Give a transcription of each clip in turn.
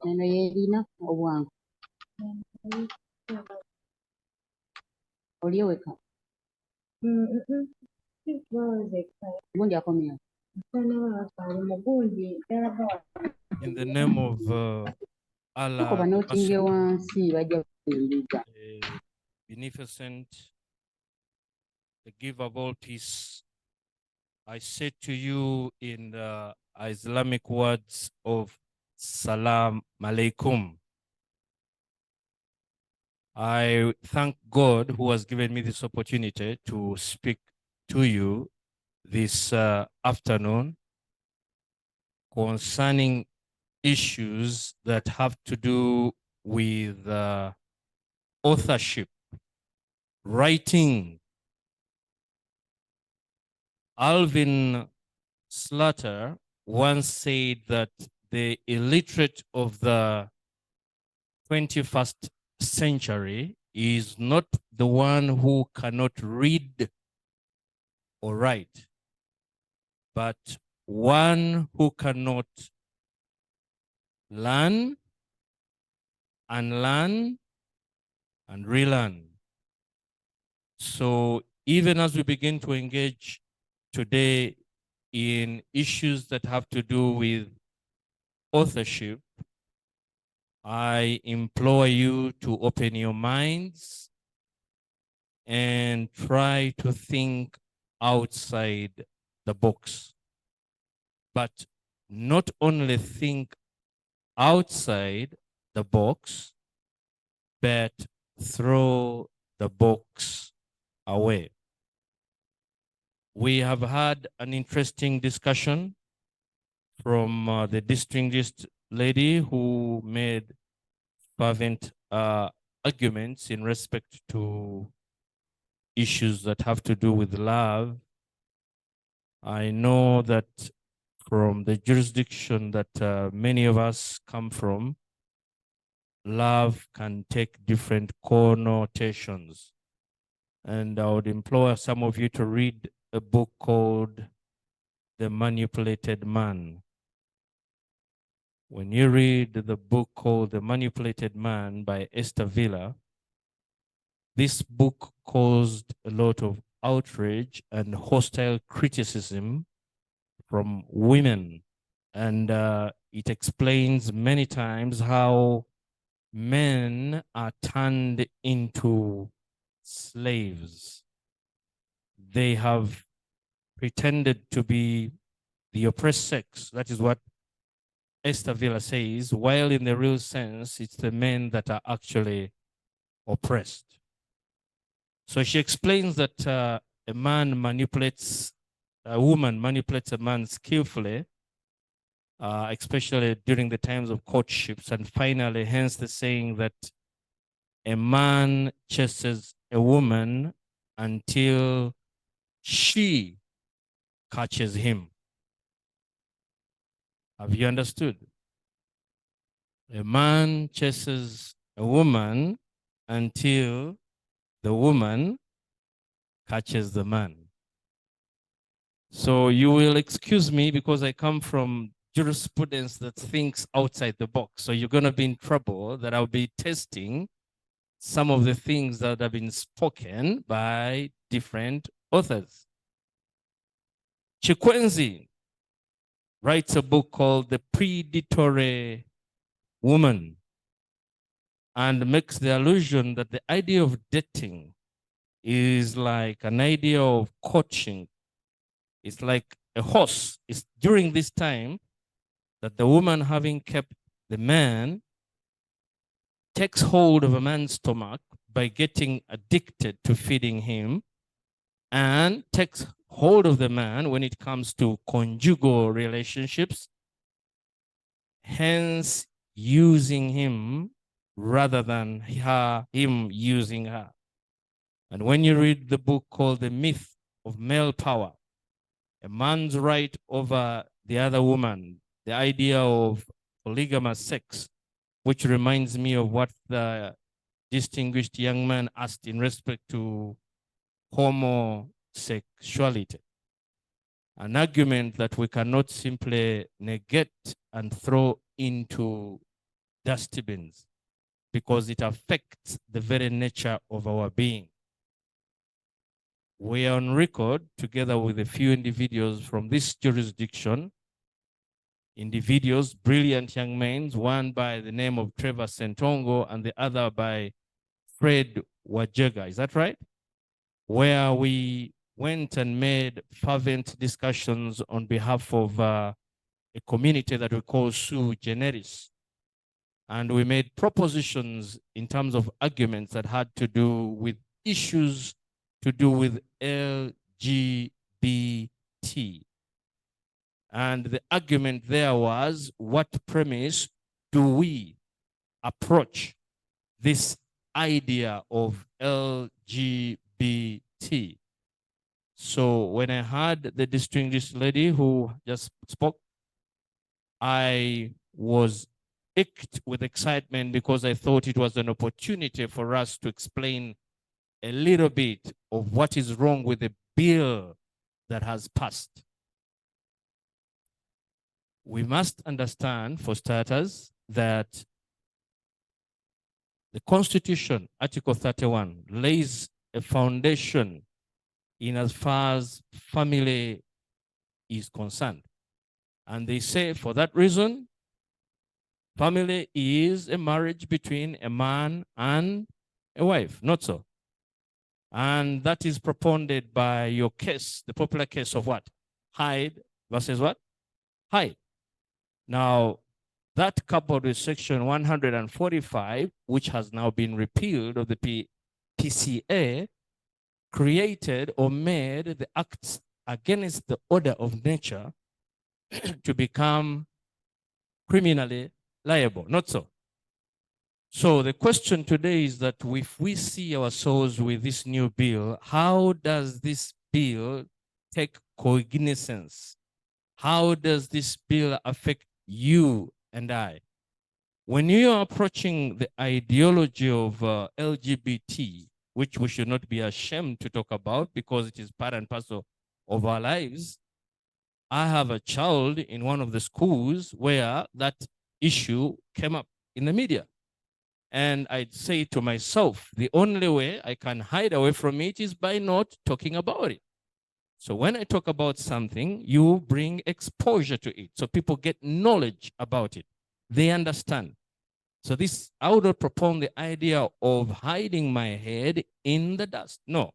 Eno yerina obwangu. Oli eweka. Gundi akomyewo. In the name of Allah, beneficent, the giver of all peace, I say to you in the Islamic words of Salam Alaikum. I thank God who has given me this opportunity to speak to you this afternoon concerning issues that have to do with authorship, writing. Alvin Slater once said that the illiterate of the 21st century is not the one who cannot read or write, but one who cannot learn, unlearn, and relearn. So even as we begin to engage today in issues that have to do with authorship, I implore you to open your minds and try to think outside the box. But not only think outside the box, but throw the box away. We have had an interesting discussion from the distinguished lady who made fervent arguments in respect to issues that have to do with love. I know that from the jurisdiction that many of us come from, love can take different connotations. And I would implore some of you to read a book called The Manipulated Man. When you read the book called The Manipulated Man by Esther Villa, this book caused a lot of outrage and hostile criticism from women. And it explains many times how men are turned into slaves. They have pretended to be the oppressed sex. That is what Esther Villa says, while in the real sense, it's the men that are actually oppressed. So she explains that a woman manipulates a man skillfully, especially during the times of courtships, and finally, hence the saying that a man chases a woman until she catches him. Have you understood? A man chases a woman until the woman catches the man. So you will excuse me because I come from jurisprudence that thinks outside the box. So you're going to be in trouble that I'll be testing some of the things that have been spoken by different authors. Chikwenzi writes a book called The Predatory Woman and makes the allusion that the idea of dating is like an idea of coaching. It's like a horse. It's during this time that the woman, having kept the man, takes hold of a man's stomach by getting addicted to feeding him and takes hold of the man when it comes to conjugal relationships, hence using him rather than him using her. And when you read the book called The Myth of Male Power, a man's right over the other woman, the idea of polygamous sex, which reminds me of what the distinguished young man asked in respect to homosexuality sexuality. An argument that we cannot simply negate and throw into dustbins because it affects the very nature of our being. We are on record together with a few individuals from this jurisdiction, individuals, brilliant young men, one by the name of Trevor Sentongo and the other by Fred Wajega. Is that right? Where we went and made fervent discussions on behalf of a community that we call Suigeneris. And we made propositions in terms of arguments that had to do with issues to do with LGBT. And the argument there was, what premise do we approach this idea of LGBT? So when I heard the distinguished lady who just spoke, I was ached with excitement because I thought it was an opportunity for us to explain a little bit of what is wrong with the bill that has passed. We must understand, for starters, that the Constitution, Article 31, lays a foundation in as far as family is concerned. And they say, for that reason, family is a marriage between a man and a wife, not so. And that is propounded by your case, the popular case of what? Hyde versus what? Hyde. Now, that coupled with section 145, which has now been repealed of the PCA, created or made the acts against the order of nature to become criminally liable, not so. So the question today is that if we see ourselves with this new bill, how does this bill take cognizance? How does this bill affect you and I? When you are approaching the ideology of LGBT, which we should not be ashamed to talk about because it is part and parcel of our lives, I have a child in one of the schools where that issue came up in the media. And I'd say to myself, the only way I can hide away from it is by not talking about it. So when I talk about something, you bring exposure to it. So people get knowledge about it. They understand. So this, I would not propound the idea of hiding my head in the dust. No,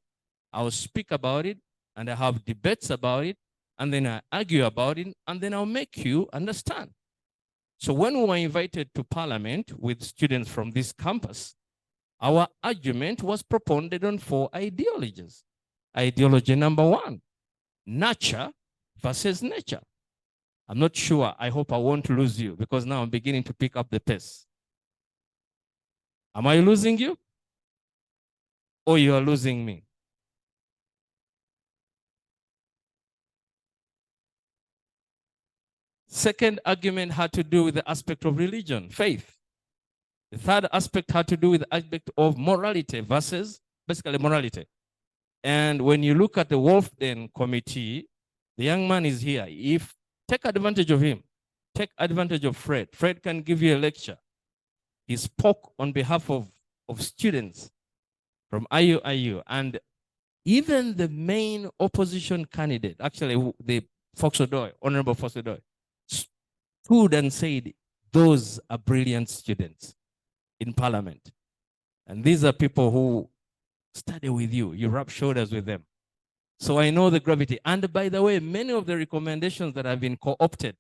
I'll speak about it and I have debates about it and then I argue about it and then I'll make you understand. So when we were invited to Parliament with students from this campus, our argument was propounded on 4 ideologies. Ideology number 1, nurture versus nature. I'm not sure. I hope I won't lose you because now I'm beginning to pick up the pace. Am I losing you? Or you are losing me? Second argument had to do with the aspect of religion, faith. The third aspect had to do with the aspect of morality versus basically morality. And when you look at the Wolfden committee, the young man is here. If take advantage of him, take advantage of Fred. Fred can give you a lecture. He spoke on behalf of students from IU, and even the main opposition candidate, actually the Fox-Odoy, Honorable Fox-Odoy, stood and said, those are brilliant students in Parliament. And these are people who study with you. You rub shoulders with them. So I know the gravity. And by the way, many of the recommendations that have been co-opted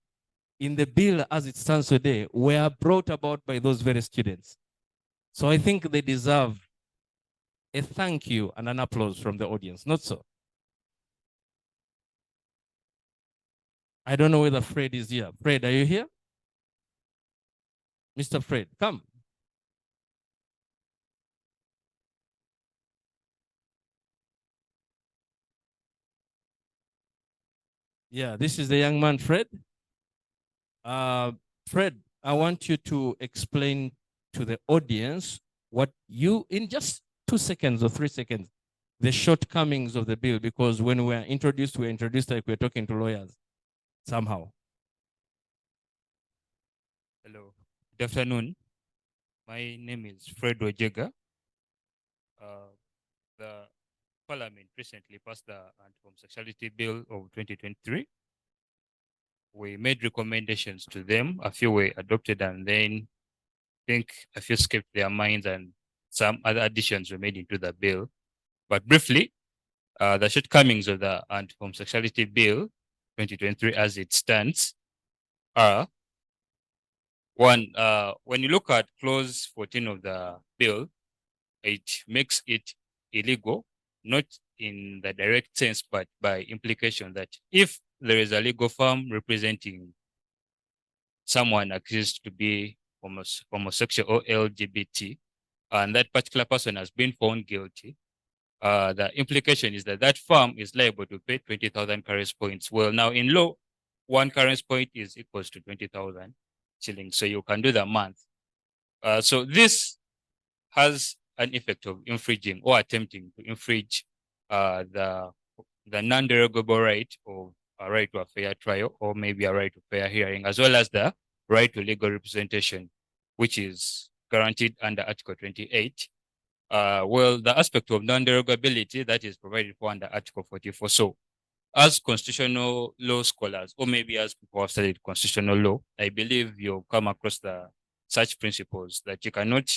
in the bill as it stands today were brought about by those very students. So I think they deserve a thank you and an applause from the audience, not so? I don't know whether Fred is here. Fred, are you here? Mr. Fred, come. Yeah, this is the young man, Fred. Fred, I want you to explain to the audience what you, in just 2 seconds or 3 seconds, the shortcomings of the bill, because when we're introduced like we're talking to lawyers somehow. Hello, good afternoon. My name is Fred Ojega. The Parliament recently passed the Anti-Homosexuality Bill of 2023. We made recommendations to them. A few were adopted, and then I think a few skipped their minds, and some other additions were made into the bill. But briefly, the shortcomings of the Anti-Homosexuality Bill 2023 as it stands are: one, when you look at clause 14 of the bill, it makes it illegal, not in the direct sense, but by implication that if there is a legal firm representing someone accused to be homosexual or LGBT, and that particular person has been found guilty, the implication is that that firm is liable to pay 20,000 currency points. Well, now in law, one currency point is equals to 20,000 shillings. So you can do the math. So this has an effect of infringing or attempting to infringe the non-derogable right of a right to a fair trial, or maybe a right to fair hearing, as well as the right to legal representation, which is guaranteed under Article 28. Well, the aspect of non-derogability that is provided for under Article 44. So as constitutional law scholars, or maybe as people who have studied constitutional law, I believe you'll come across such principles that you cannot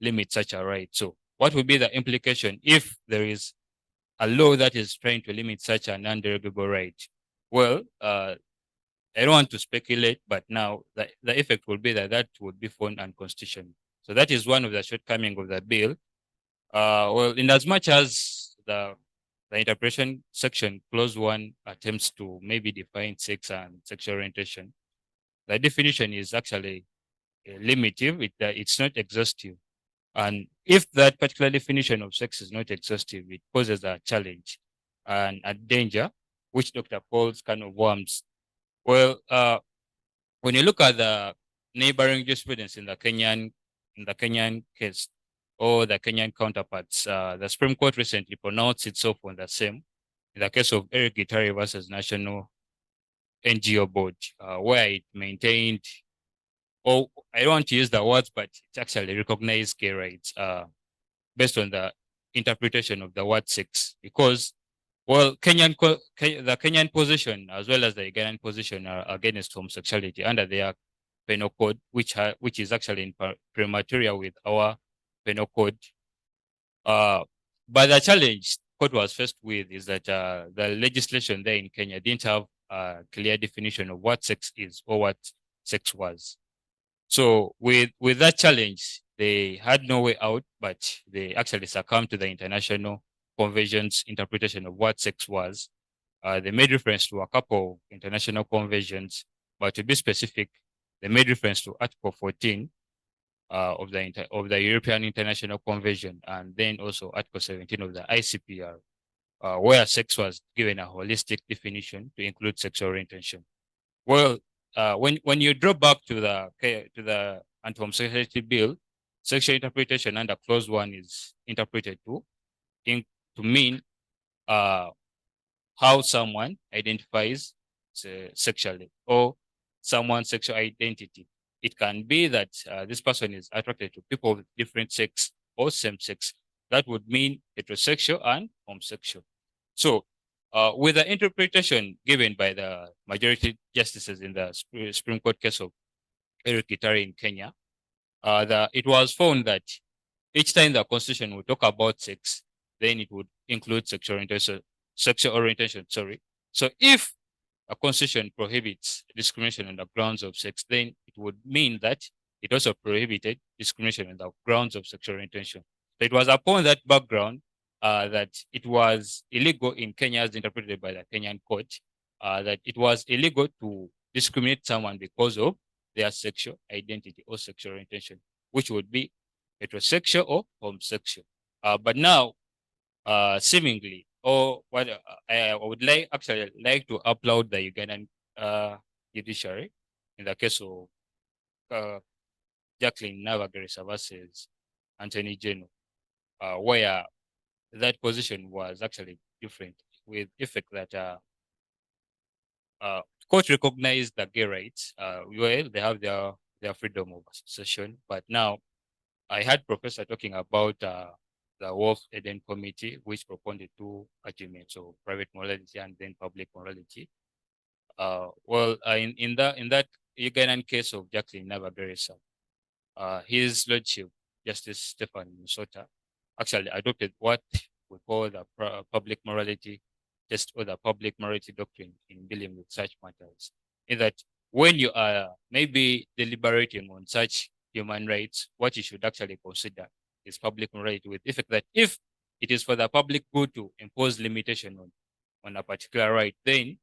limit such a right. So what would be the implication if there is a law that is trying to limit such a non-derogable right? Well, I don't want to speculate, but now the effect will be that would be found unconstitutional. So that is one of the shortcomings of the bill. Well, in as much as the interpretation section, clause 1, attempts to maybe define sex and sexual orientation, the definition is actually limited. It's not exhaustive. And if that particular definition of sex is not exhaustive, it poses a challenge and a danger, which Dr. calls kind of worms. Well, when you look at the neighboring jurisprudence in the Kenyan case, or the Kenyan counterparts, the Supreme Court recently pronounced itself on the same in the case of Eric Gitari versus National NGO Board, where it maintained, or I don't want to use the words, but it actually recognized gay rights based on the interpretation of the word sex, because, well, the Kenyan position as well as the Ugandan position are against homosexuality under their penal code, which is actually in prematerial with our penal code. But the challenge court was faced with is that the legislation there in Kenya didn't have a clear definition of what sex is or what sex was. So with that challenge, they had no way out, but they actually succumbed to the international convention's interpretation of what sex was. They made reference to a couple of international conventions, but to be specific, they made reference to Article 14 of the European International Convention, and then also Article 17 of the ICPR, where sex was given a holistic definition to include sexual orientation. Well, when you drop back to the Anti-Homosexuality Bill, sexual interpretation under clause 1 is interpreted to mean how someone identifies sexually, or someone's sexual identity. It can be that this person is attracted to people with different sex or same sex. That would mean heterosexual and homosexual. So with the interpretation given by the majority justices in the Supreme Court case of Eric Gitari in Kenya, it was found that each time the Constitution would talk about sex, then it would include sexual orientation. So if a Constitution prohibits discrimination on the grounds of sex, then it would mean that it also prohibited discrimination on the grounds of sexual orientation. So it was upon that background that it was illegal in Kenya, as interpreted by the Kenyan court, that it was illegal to discriminate someone because of their sexual identity or sexual orientation, which would be heterosexual or homosexual. But now, seemingly, or what I would actually like to upload the Ugandan judiciary in the case of Jacqueline Navagerisa versus Anthony Jeno, where that position was actually different, with effect that court recognized the gay rights. Well, they have their freedom of association, but now I had professor talking about the Wolf Eden Committee, which proposed two arguments of private morality and then public morality. Well, in that Ugandan case of Jacqueline Nabageresa, his lordship, Justice Stephen Musota, actually adopted what we call the public morality test or the public morality doctrine in dealing with such matters. In that, when you are maybe deliberating on such human rights, what you should actually consider is public morality, with the effect that if it is for the public good to impose limitation on a particular right, then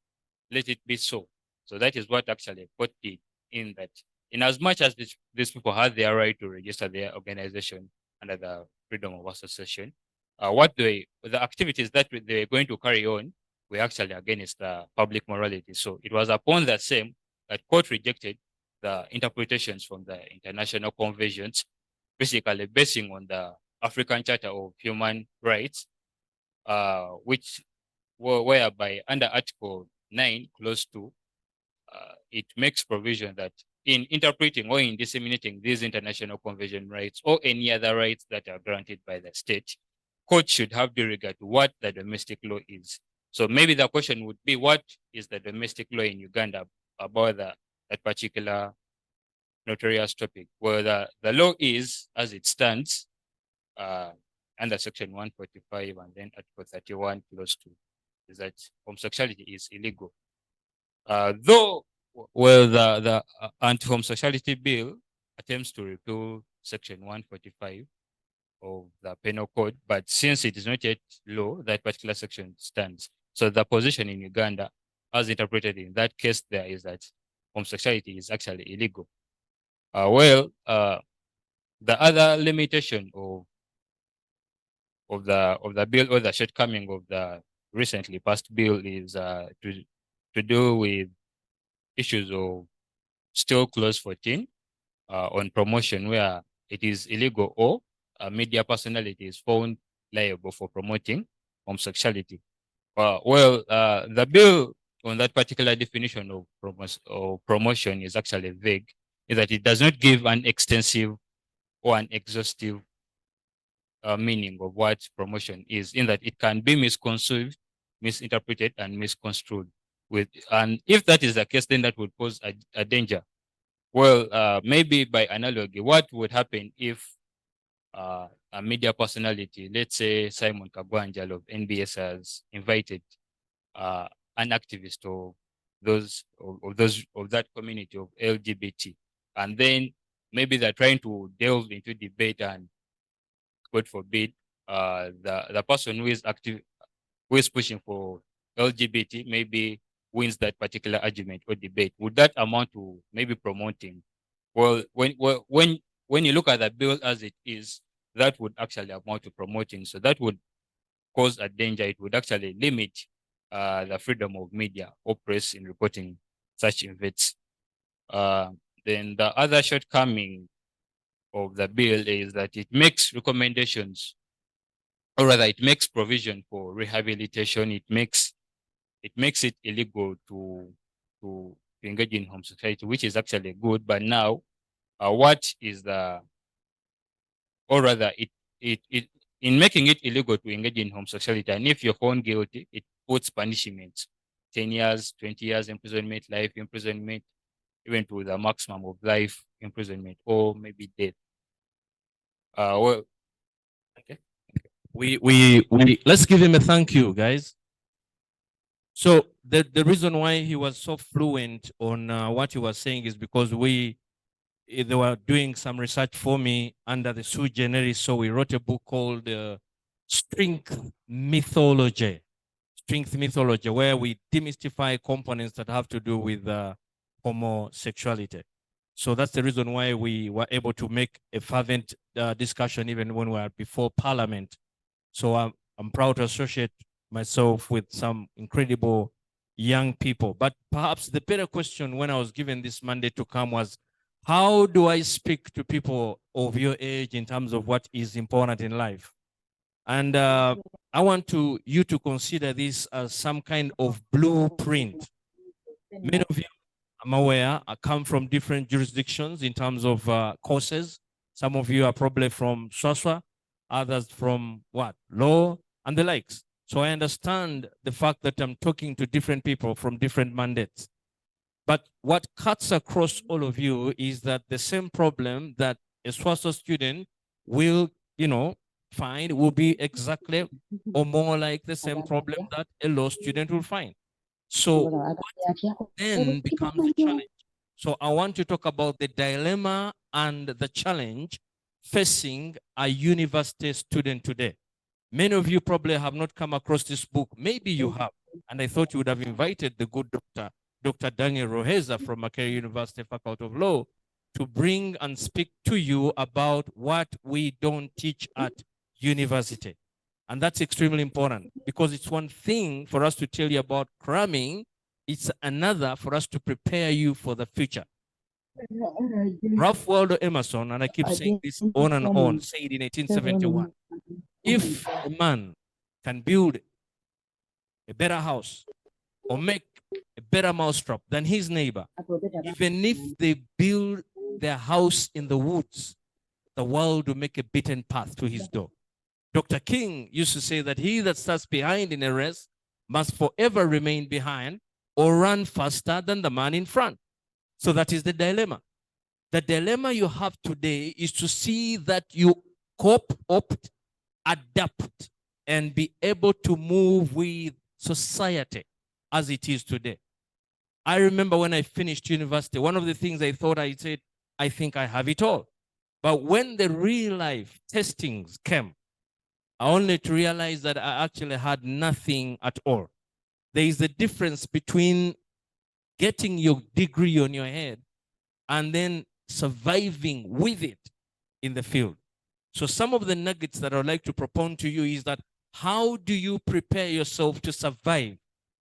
let it be so. So that is what actually court did, in that in as much as these people had their right to register their organization under the freedom of association, the activities that they were going to carry on were actually against the public morality. So it was upon that same that court rejected the interpretations from the international conventions, basically basing on the African Charter of Human Rights, which whereby under Article 9, Clause 2, it makes provision that in interpreting or in disseminating these international convention rights or any other rights that are granted by the state, courts should have due regard to what the domestic law is. So maybe the question would be, what is the domestic law in Uganda about that particular notorious topic? Well, the law is, as it stands, under Section 145 and then Article 31, Clause 2, is that homosexuality is illegal. Though, well, the anti-homosexuality bill attempts to repeal Section 145 of the Penal Code, but since it is not yet law, that particular section stands. So the position in Uganda, as interpreted in that case, there is that homosexuality is actually illegal. The other limitation of the bill, or the shortcoming of the recently passed bill, is to do with issues of still clause 14 on promotion, where it is illegal or a media personality is found liable for promoting homosexuality. The bill on that particular definition of promotion is actually vague, in that it does not give an extensive or an exhaustive meaning of what promotion is, in that it can be misconceived, misinterpreted, and misconstrued. And if that is the case, then that would pose a danger. Well, maybe by analogy, what would happen if a media personality, let's say Simon Kagwanjal of NBS, has invited an activist of that community of LGBT, and then maybe they're trying to delve into debate, and God forbid, the person who is active, who is pushing for LGBT, maybe wins that particular argument or debate. Would that amount to maybe promoting? Well, when you look at the bill as it is, that would actually amount to promoting. So that would cause a danger. It would actually limit the freedom of media or press in reporting such events. Then the other shortcoming of the bill is that it makes recommendations, or rather it makes provision for rehabilitation. It makes it illegal to engage in homosexuality, which is actually good. But now, what is the, or rather it in making it illegal to engage in homosexuality, and if you're found guilty, it puts punishments, 10 years, 20 years imprisonment, life imprisonment, even to the maximum of life imprisonment, or maybe death. Well, okay. We let's give him a thank you, guys. So the reason why he was so fluent on what he was saying is because they were doing some research for me under the Suigeneris. So we wrote a book called Strength Mythology, where we demystify components that have to do with homosexuality. So that's the reason why we were able to make a fervent discussion even when we were before Parliament. So I'm proud to associate myself with some incredible young people. But perhaps the better question when I was given this mandate to come was, how do I speak to people of your age in terms of what is important in life? And I want you to consider this as some kind of blueprint. Many of you, I'm aware, come from different jurisdictions in terms of courses. Some of you are probably from SWASWA, others from what? Law and the likes. So I understand the fact that I'm talking to different people from different mandates. But what cuts across all of you is that the same problem that a SWASWA student will, find will be exactly or more like the same problem that a law student will find. So then becomes a challenge. So I want to talk about the dilemma and the challenge facing a university student today. Many of you probably have not come across this book. Maybe you have. And I thought you would have invited the good doctor, Dr. Daniel Roheza from Makerere University Faculty of Law, to bring and speak to you about what we don't teach at university. And that's extremely important because it's one thing for us to tell you about cramming. It's another for us to prepare you for the future. Ralph Waldo Emerson, and I keep saying this on and on, said in 1871, if a man can build a better house or make a better mousetrap than his neighbor, even if they build their house in the woods, the world will make a beaten path to his door. Dr. King used to say that he that starts behind in a race must forever remain behind or run faster than the man in front. So that is the dilemma. The dilemma you have today is to see that you cope, opt, adapt, and be able to move with society as it is today. I remember when I finished university, one of the things I thought, I said, I think I have it all. But when the real life testings came, I only to realize that I actually had nothing at all. There is a difference between getting your degree on your head and then surviving with it in the field. So some of the nuggets that I would like to propose to you is that how do you prepare yourself to survive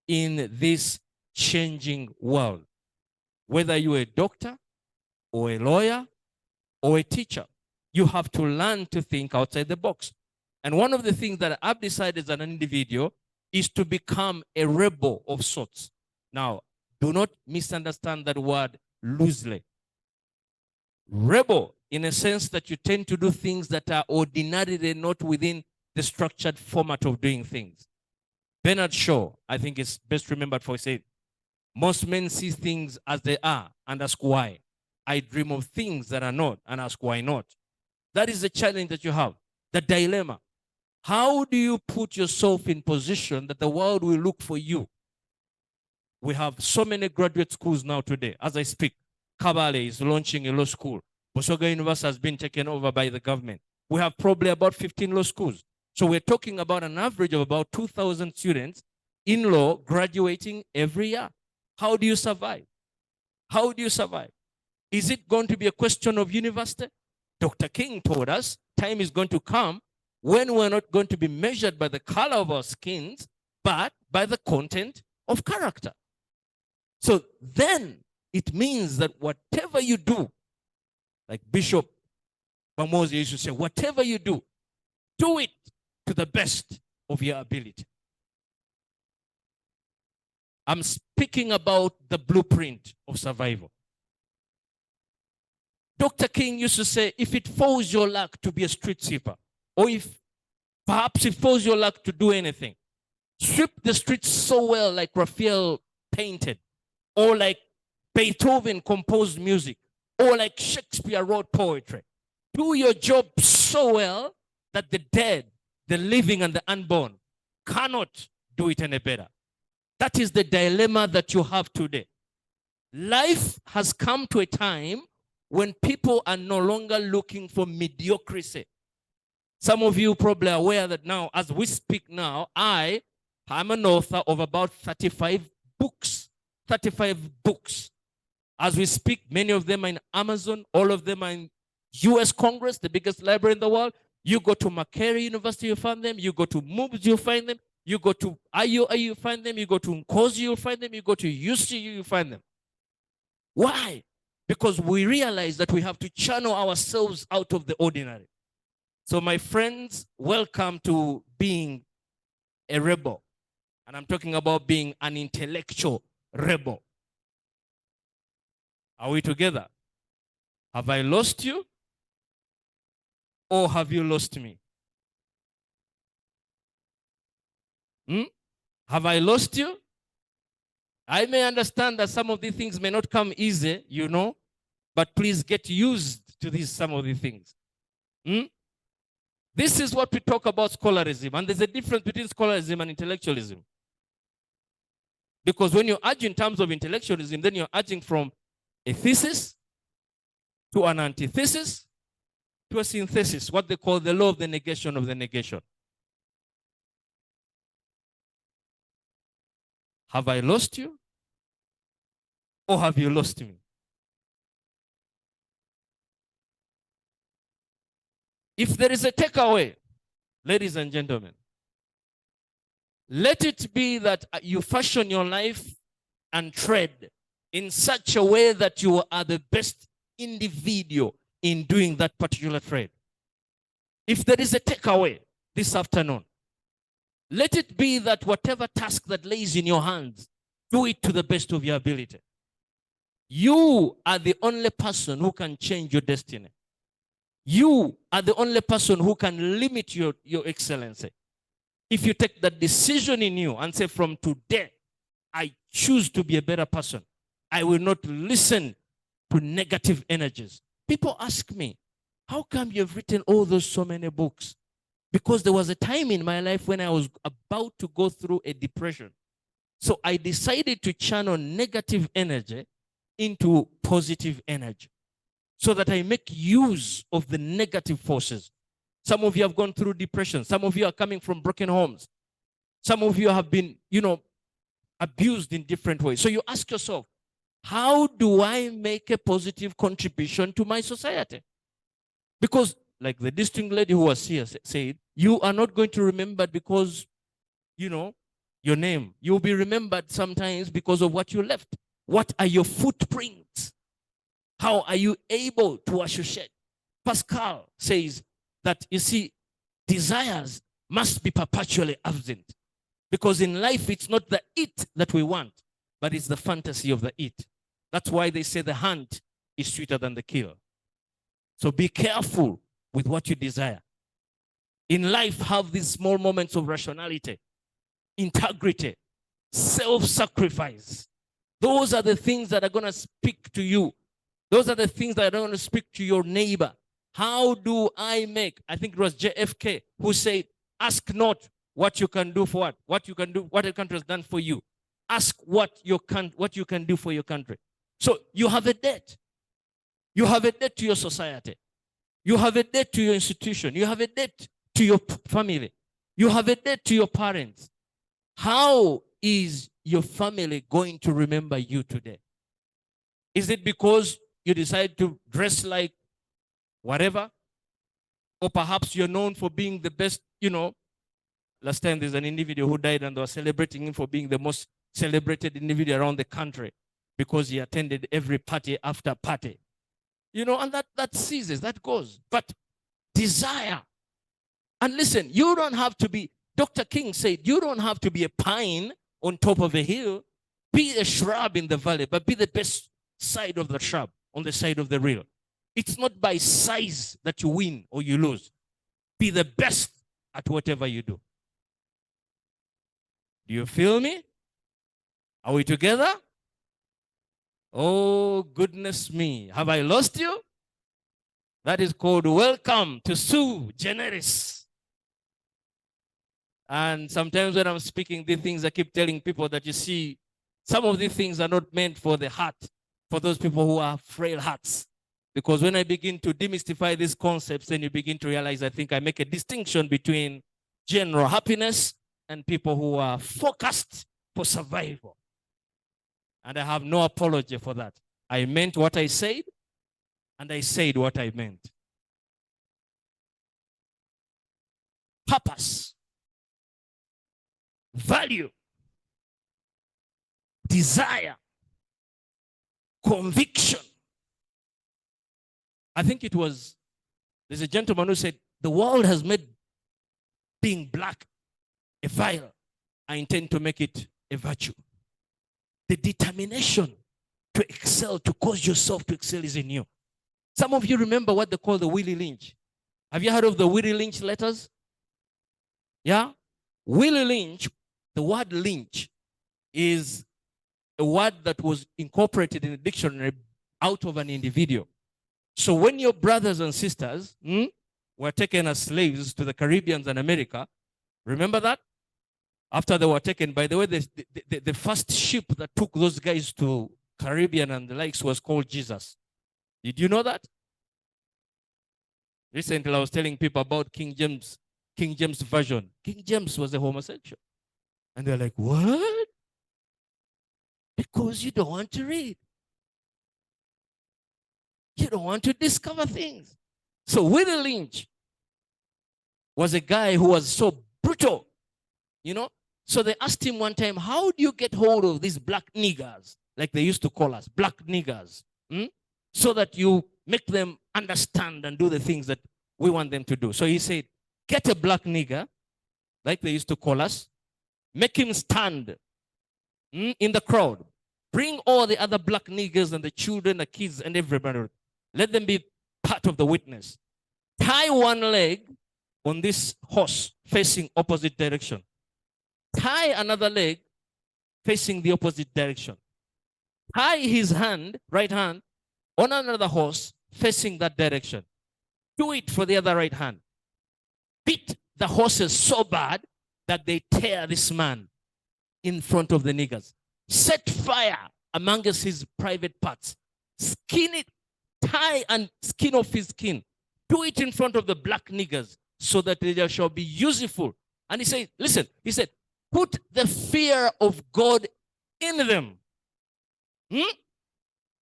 in this changing world? Whether you're a doctor or a lawyer or a teacher, you have to learn to think outside the box. And one of the things that I've decided as an individual is to become a rebel of sorts. Now, do not misunderstand that word loosely. Rebel, in a sense that you tend to do things that are ordinarily not within the structured format of doing things. Bernard Shaw, I think is best remembered for saying, most men see things as they are and ask why. I dream of things that are not and ask why not. That is the challenge that you have, the dilemma. How do you put yourself in position that the world will look for you? We have so many graduate schools now today. As I speak, Kabale is launching a law school. Busoga University has been taken over by the government. We have probably about 15 law schools. So we're talking about an average of about 2,000 students in law graduating every year. How do you survive? How do you survive? Is it going to be a question of university? Dr. King told us time is going to come when we're not going to be measured by the color of our skins, but by the content of character. So then it means that whatever you do, like Bishop Bamosi used to say, whatever you do it to the best of your ability. I'm speaking about the blueprint of survival. Dr. King used to say, if it falls your luck to be a street sweeper, or if perhaps it falls your luck to do anything, sweep the streets so well like Raphael painted, or like Beethoven composed music, or like Shakespeare wrote poetry. Do your job so well that the dead, the living, and the unborn cannot do it any better. That is the dilemma that you have today. Life has come to a time when people are no longer looking for mediocrity. Some of you probably are aware that now, as we speak now, I am an author of about 35 books. 35 books. As we speak, many of them are in Amazon. All of them are in US Congress, the biggest library in the world. You go to Makerere University, you find them. You go to MUBS, you find them. You go to IUI, you find them. You go to Nkosi, you find them. You go to UCU, you find them. Why? Because we realize that we have to channel ourselves out of the ordinary. So my friends, welcome to being a rebel. And I'm talking about being an intellectual rebel. Are we together? Have I lost you? Or have you lost me? Have I lost you? I may understand that some of these things may not come easy, you know, but please get used to some of these things. This is what we talk about scholarism, and there's a difference between scholarism and intellectualism. Because when you argue in terms of intellectualism, then you're arguing from a thesis to an antithesis to a synthesis, what they call the law of the negation of the negation. Have I lost you? Or have you lost me? If there is a takeaway, ladies and gentlemen, let it be that you fashion your life and tread in such a way that you are the best individual in doing that particular trade. If there is a takeaway this afternoon, let it be that whatever task that lays in your hands, do it to the best of your ability. You are the only person who can change your destiny. You are the only person who can limit your excellency. If you take that decision in you and say, from today, I choose to be a better person. I will not listen to negative energies. People ask me, how come you've written all those so many books? Because there was a time in my life when I was about to go through a depression. So I decided to channel negative energy into positive energy so that I make use of the negative forces. Some of you have gone through depression. Some of you are coming from broken homes. Some of you have been, abused in different ways. So you ask yourself, how do I make a positive contribution to my society? Because like the distinct lady who was here said, you are not going to remember because, your name. You'll be remembered sometimes because of what you left. What are your footprints? How are you able to associate? Pascal says that, you see, desires must be perpetually absent. Because in life, it's not the it that we want, but it's the fantasy of the it. That's why they say the hunt is sweeter than the kill. So be careful with what you desire. In life, have these small moments of rationality, integrity, self-sacrifice. Those are the things that are going to speak to you. Those are the things that are going to speak to your neighbor. How do I make? I think it was JFK who said, ask not what you can do for what you can do, what a country has done for you. Ask what you can do for your country. So you have a debt. You have a debt to your society. You have a debt to your institution. You have a debt to your family. You have a debt to your parents. How is your family going to remember you today? Is it because you decide to dress like whatever? Or perhaps you're known for being the best, Last time there's an individual who died and they were celebrating him for being the most celebrated individual around the country because he attended every party after party. And that ceases, that goes. But desire. And listen, you don't have to be, Dr. King said, you don't have to be a pine on top of a hill. Be a shrub in the valley, but be the best side of the shrub, on the side of the rill. It's not by size that you win or you lose. Be the best at whatever you do. Do you feel me? Are we together? Oh, goodness me. Have I lost you? That is called welcome to Suigeneris. And sometimes when I'm speaking these things, I keep telling people that, you see, some of these things are not meant for the heart, for those people who have frail hearts. Because when I begin to demystify these concepts, then you begin to realize, I think I make a distinction between general happiness and people who are focused for survival. And I have no apology for that. I meant what I said, and I said what I meant. Purpose, value, desire, conviction. I think there's a gentleman who said, the world has made being black a vial. I intend to make it a virtue. The determination to excel, to cause yourself to excel is in you. Some of you remember what they call the Willie Lynch. Have you heard of the Willie Lynch letters? Yeah? Willie Lynch, the word lynch is a word that was incorporated in a dictionary out of an individual. So when your brothers and sisters were taken as slaves to the Caribbeans and America, remember that? After they were taken, by the way, the first ship that took those guys to Caribbean and the likes was called Jesus. Did you know that? Recently, I was telling people about King James version. King James was a homosexual. And they're like, what? Because you don't want to read. You don't want to discover things. So Willie Lynch was a guy who was so brutal, you know. So they asked him one time, how do you get hold of these black niggers, like they used to call us, black niggers, so that you make them understand and do the things that we want them to do? So he said, get a black nigger, like they used to call us, make him stand in the crowd. Bring all the other black niggers and the children, the kids, and everybody. Let them be part of the witness. Tie one leg on this horse facing opposite direction. Tie another leg facing the opposite direction. Tie his hand, right hand, on another horse facing that direction. Do it for the other right hand. Beat the horses so bad that they tear this man in front of the niggers. Set fire amongst his private parts. Skin it, tie and skin off his skin. Do it in front of the black niggers so that they shall be useful. And he said, listen, he said, put the fear of God in them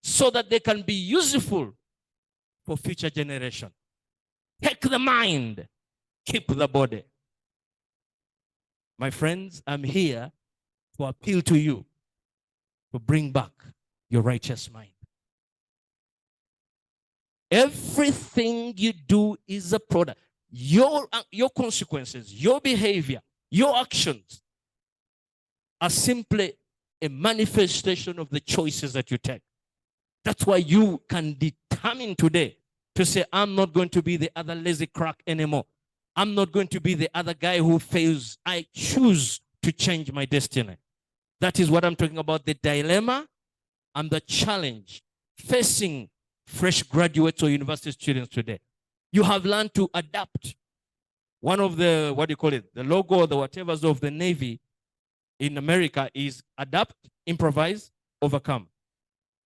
so that they can be useful for future generation. Take the mind, keep the body. My friends, I'm here to appeal to you to bring back your righteous mind. Everything you do is a product. Your consequences, your behavior, your actions are simply a manifestation of the choices that you take. That's why you can determine today to say, I'm not going to be the other lazy crack anymore. I'm not going to be the other guy who fails. I choose to change my destiny. That is what I'm talking about, the dilemma and the challenge facing fresh graduates or university students today. You have learned to adapt. One of the, the logo or the whatevers of the Navy in America is adapt, improvise, overcome.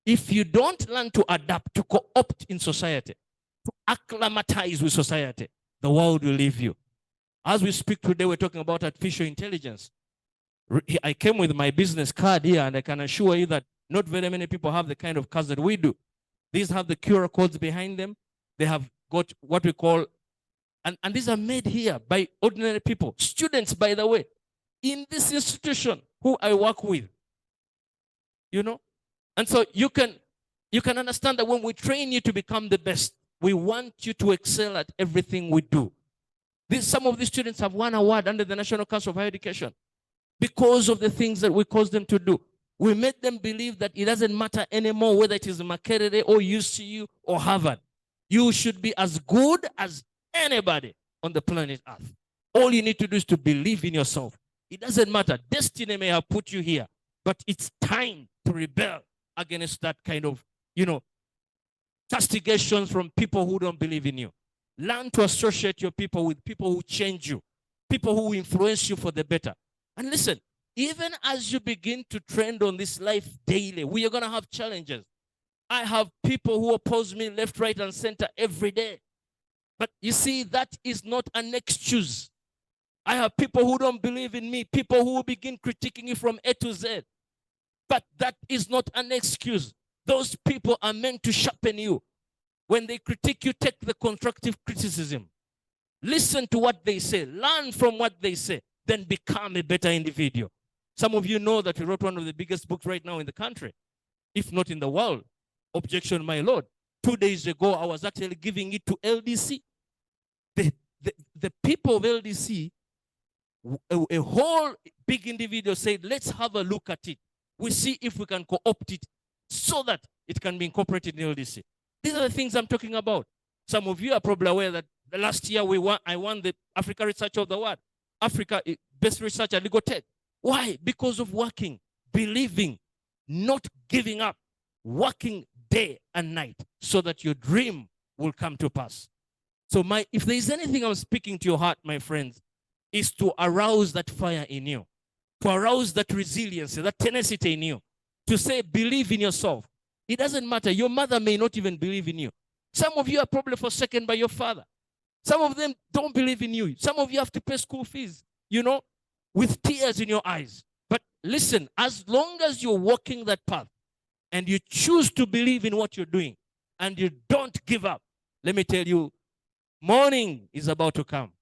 If you don't learn to adapt, to co-opt in society, to acclimatize with society, the world will leave you. As we speak today, we're talking about artificial intelligence. I came with my business card here, and I can assure you that not very many people have the kind of cards that we do. These have the QR codes behind them. They have got what we call, and these are made here by ordinary people, students, by the way, in this institution who I work with. You know? And so you can understand that when we train you to become the best, we want you to excel at everything we do. Some of these students have won an award under the National Council of Higher Education because of the things that we caused them to do. We made them believe that it doesn't matter anymore whether it is Makerere or UCU or Harvard. You should be as good as anybody on the planet Earth. All you need to do is to believe in yourself. It doesn't matter. Destiny may have put you here, but it's time to rebel against that kind of, castigations from people who don't believe in you. Learn to associate your people with people who change you, people who influence you for the better. And listen, even as you begin to trend on this life daily, we are going to have challenges. I have people who oppose me left, right, and center every day. But you see, that is not an excuse. I have people who don't believe in me, people who will begin critiquing you from A to Z. But that is not an excuse. Those people are meant to sharpen you. When they critique you, take the constructive criticism. Listen to what they say. Learn from what they say. Then become a better individual. Some of you know that we wrote one of the biggest books right now in the country, if not in the world. Objection, my Lord. 2 days ago, I was actually giving it to LDC. The the people of LDC, a whole big individual said, let's have a look at it. We see if we can co-opt it so that it can be incorporated in LDC. These are the things I'm talking about. Some of you are probably aware that the last year I won the Africa Researcher of the World. Africa Best Researcher Legal Tech. Why? Because of working, believing, not giving up, working day and night so that your dream will come to pass. So if there is anything I'm speaking to your heart, my friends, is to arouse that fire in you, to arouse that resilience, that tenacity in you, to say, believe in yourself. It doesn't matter. Your mother may not even believe in you. Some of you are probably forsaken by your father. Some of them don't believe in you. Some of you have to pay school fees, with tears in your eyes. But listen, as long as you're walking that path and you choose to believe in what you're doing and you don't give up, let me tell you, morning is about to come.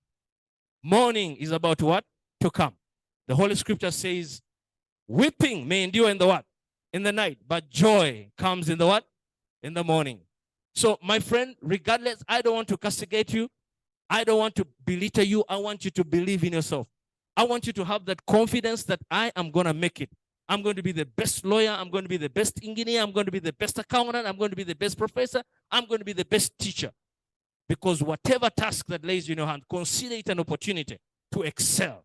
Morning is about what? To come. The Holy Scripture says, weeping may endure in the what? In the night, but joy comes in the what? In the morning. So, my friend, regardless, I don't want to castigate you. I don't want to belittle you. I want you to believe in yourself. I want you to have that confidence that I am going to make it. I'm going to be the best lawyer. I'm going to be the best engineer. I'm going to be the best accountant. I'm going to be the best professor. I'm going to be the best teacher. Because whatever task that lays in your hand, consider it an opportunity to excel.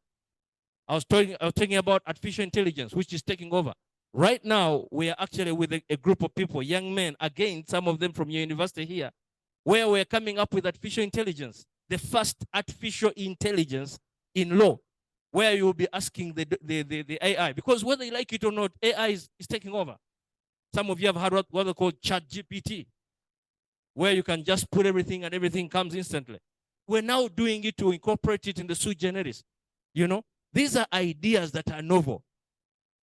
I was talking about artificial intelligence, which is taking over. Right now, we are actually with a group of people, young men, again, some of them from your university here, where we're coming up with artificial intelligence, the first artificial intelligence in law, where you will be asking the AI. Because whether you like it or not, AI is taking over. Some of you have heard what they call ChatGPT, where you can just put everything and everything comes instantly. We're now doing it to incorporate it in the Suigeneris. These are ideas that are novel.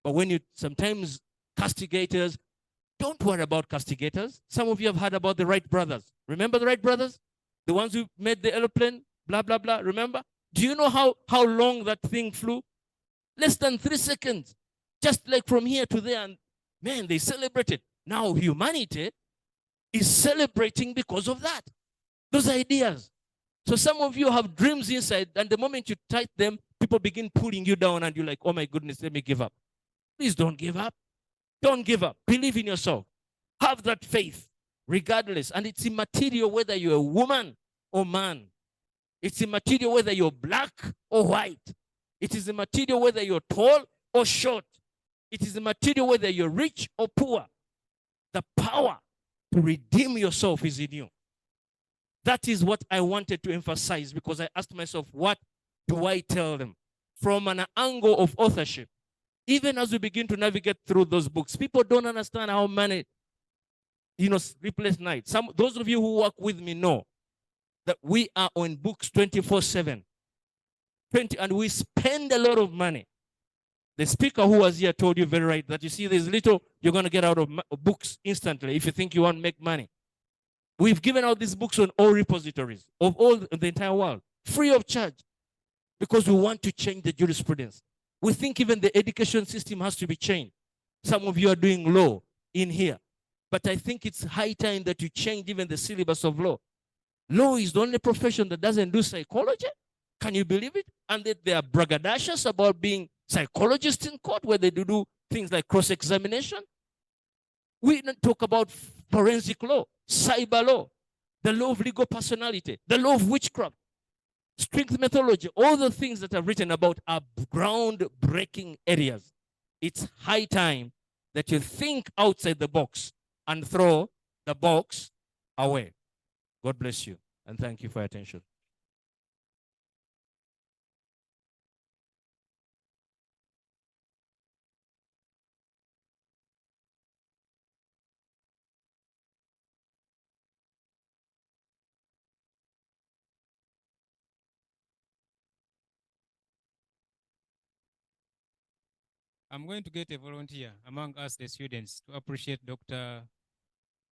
But when you sometimes castigators, don't worry about castigators. Some of you have heard about the Wright brothers. Remember the Wright brothers? The ones who made the airplane, blah, blah, blah. Remember? Do you know how long that thing flew? Less than 3 seconds. Just like from here to there. And man, they celebrated. Now humanity is celebrating because of that. Those ideas. So some of you have dreams inside, and the moment you type them, people begin pulling you down, and you're like, oh my goodness, let me give up. Please don't give up. Don't give up. Believe in yourself. Have that faith, regardless. And it's immaterial whether you're a woman or man. It's immaterial whether you're black or white. It is immaterial whether you're tall or short. It is immaterial whether you're rich or poor. The power to redeem yourself is in you. That is what I wanted to emphasize, because I asked myself, what do I tell them? From an angle of authorship, even as we begin to navigate through those books, people don't understand how many, sleepless nights. Those of you who work with me know that we are on books 24/7. And we spend a lot of money. The speaker who was here told you very right that, you see, there's little you're going to get out of books instantly if you think you want to make money. We've given out these books on all repositories of all the entire world, free of charge, because we want to change the jurisprudence. We think even the education system has to be changed. Some of you are doing law in here, but I think it's high time that you change even the syllabus of law. Law is the only profession that doesn't do psychology. Can you believe it? And that they are braggadocious about being psychologists in court, where they do things like cross-examination. We don't talk about forensic law, cyber law, the law of legal personality, the law of witchcraft, strength methodology, all the things that are written about are ground-breaking areas. It's high time that you think outside the box and throw the box away. God bless you, and thank you for your attention. I'm going to get a volunteer among us, the students, to appreciate Dr.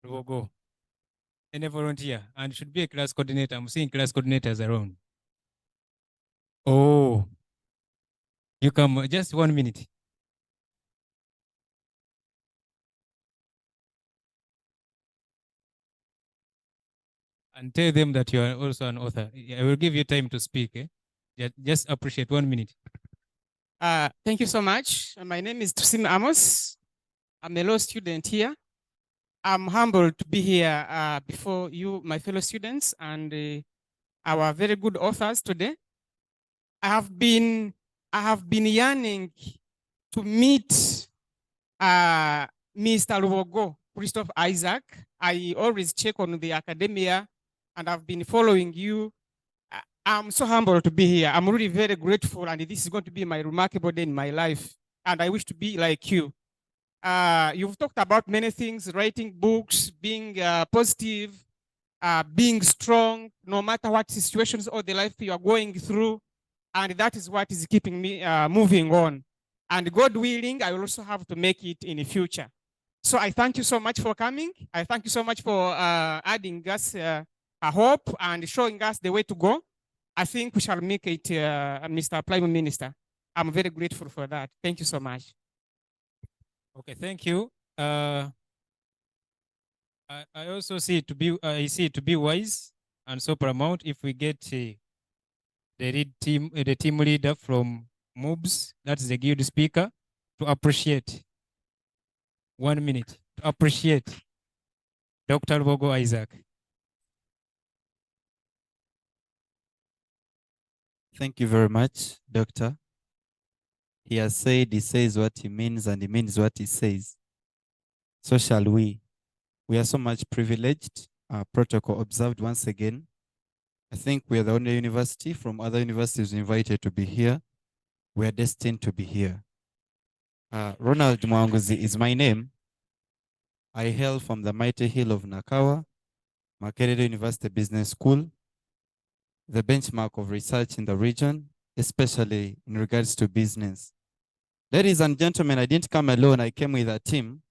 Lubogo. And a volunteer, and should be a class coordinator. I'm seeing class coordinators around. Oh, you come, just 1 minute. and tell them that you are also an author. I will give you time to speak. Just appreciate 1 minute. Thank you so much. My name is Tusim Amos. I'm a law student here. I'm humbled to be here before you, my fellow students, and our very good authors today. I have been yearning to meet Mr. Lubogo, Christopher Isaac. I always check on the academia, and I've been following you. I'm so humbled to be here. I'm really very grateful, and this is going to be my remarkable day in my life. And I wish to be like you. You've talked about many things, writing books, being positive, being strong, no matter what situations or the life you are going through. And that is what is keeping me moving on. And God willing, I will also have to make it in the future. So I thank you so much for coming. I thank you so much for adding us a hope and showing us the way to go. I think we shall make it, Mr. Prime Minister. I'm very grateful for that. Thank you so much. Okay, thank you. I also see it to be I see it to be wise and so paramount if we get the team leader from MOBS, that's the guild speaker, to appreciate 1 minute to appreciate Dr. Lubogo Isaac. Thank you very much, Doctor. He has said he says what he means and he means what he says. So shall we. We are so much privileged, protocol observed once again. I think we are the only university from other universities invited to be here. We are destined to be here. Ronald Mwanguzi is my name. I hail from the mighty hill of Nakawa, Makerere University Business School, the benchmark of research in the region, especially in regards to business. Ladies and gentlemen, I didn't come alone. I came with a team.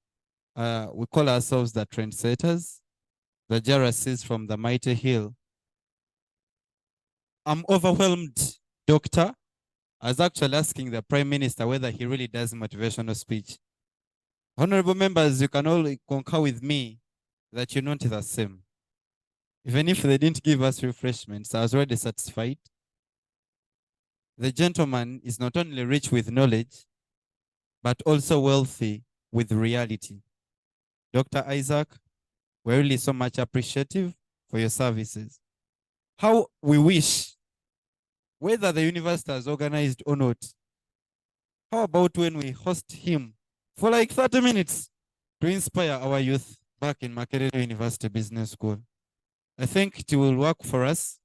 We call ourselves the trendsetters, the Jarasis from the mighty hill. I'm overwhelmed, Doctor. I was actually asking the Prime Minister whether he really does motivational speech. Honorable members, you can all concur with me that you're not the same. Even if they didn't give us refreshments, I was already satisfied. The gentleman is not only rich with knowledge, but also wealthy with reality. Dr. Isaac, we're really so much appreciative for your services. How we wish, whether the university has organized or not, how about when we host him for like 30 minutes to inspire our youth back in Makerere University Business School? I think it will work for us.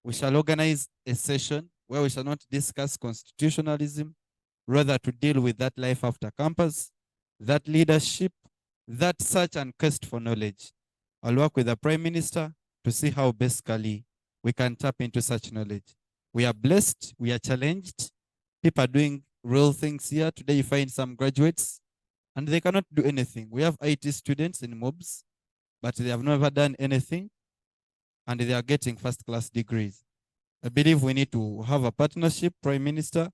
We shall organize a session where we shall not discuss constitutionalism, rather to deal with that life after campus, that leadership, that search and quest for knowledge. I'll work with the Prime Minister to see how basically we can tap into such knowledge. We are blessed, we are challenged. People are doing real things here. Today you find some graduates and they cannot do anything. We have IT students in MOBS, but they have never done anything and they are getting first-class degrees. I believe we need to have a partnership, Prime Minister,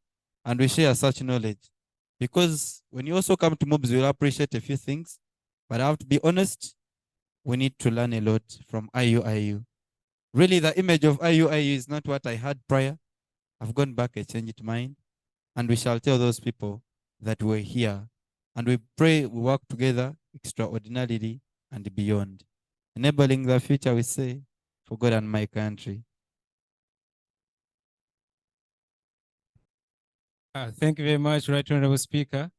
and we share such knowledge. Because when you also come to MOBS, you'll appreciate a few things, but I have to be honest, we need to learn a lot from IUIU. Really, the image of IUIU is not what I had prior. I've gone back and changed mine, and we shall tell those people that we're here. And we pray we work together extraordinarily and beyond. Enabling the future, we say, for God and my country. Thank you very much, Right Honorable Speaker.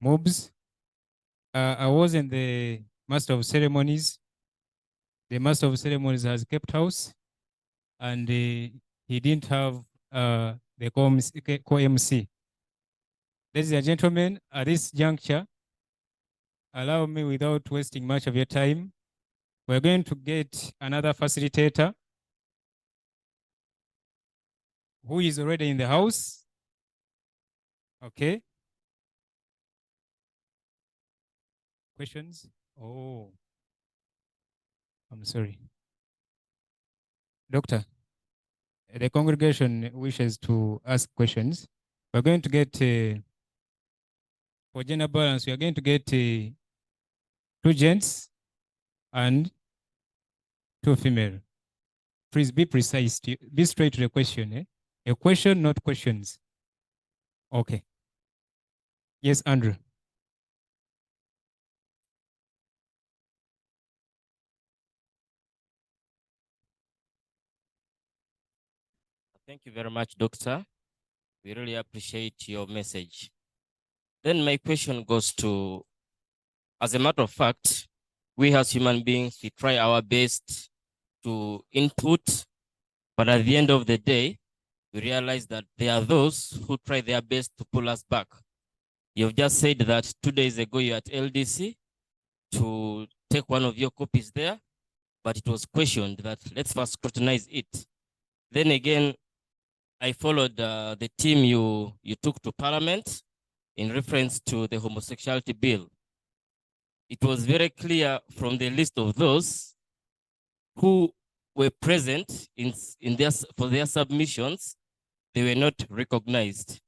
MOBS. I was in the Master of Ceremonies. The Master of Ceremonies has kept house, and he didn't have the co-MC. Ladies and gentlemen, at this juncture, allow me, without wasting much of your time, we're going to get another facilitator who is already in the house. Okay. Questions? Oh, I'm sorry. Doctor, the congregation wishes to ask questions. We're going to get, for gender balance, we are going to get 2 gents and to a female. Please be precise. Be straight to the question. Eh? A question, not questions. Okay. Yes, Andrew. Thank you very much, Doctor. We really appreciate your message. Then my question goes to, as a matter of fact, we as human beings, we try our best to input, but at the end of the day, we realize that there are those who try their best to pull us back. You've just said that 2 days ago you're at LDC to take one of your copies there, but it was questioned that let's first scrutinize it. Then again, I followed the team you took to Parliament in reference to the homosexuality bill. It was very clear from the list of those who were present for their submissions, they were not recognized.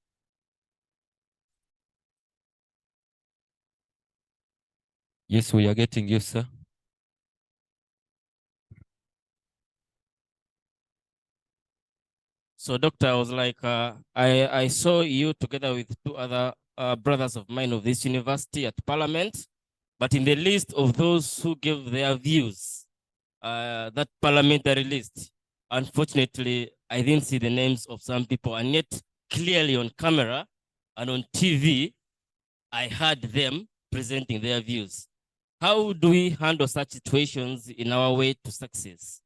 Yes, we are getting you, sir. So, Doctor, I was like, I saw you together with two other brothers of mine of this university at Parliament, but in the list of those who gave their views, that parliamentary list, unfortunately, I didn't see the names of some people, and yet clearly on camera and on TV, I heard them presenting their views. How do we handle such situations in our way to success?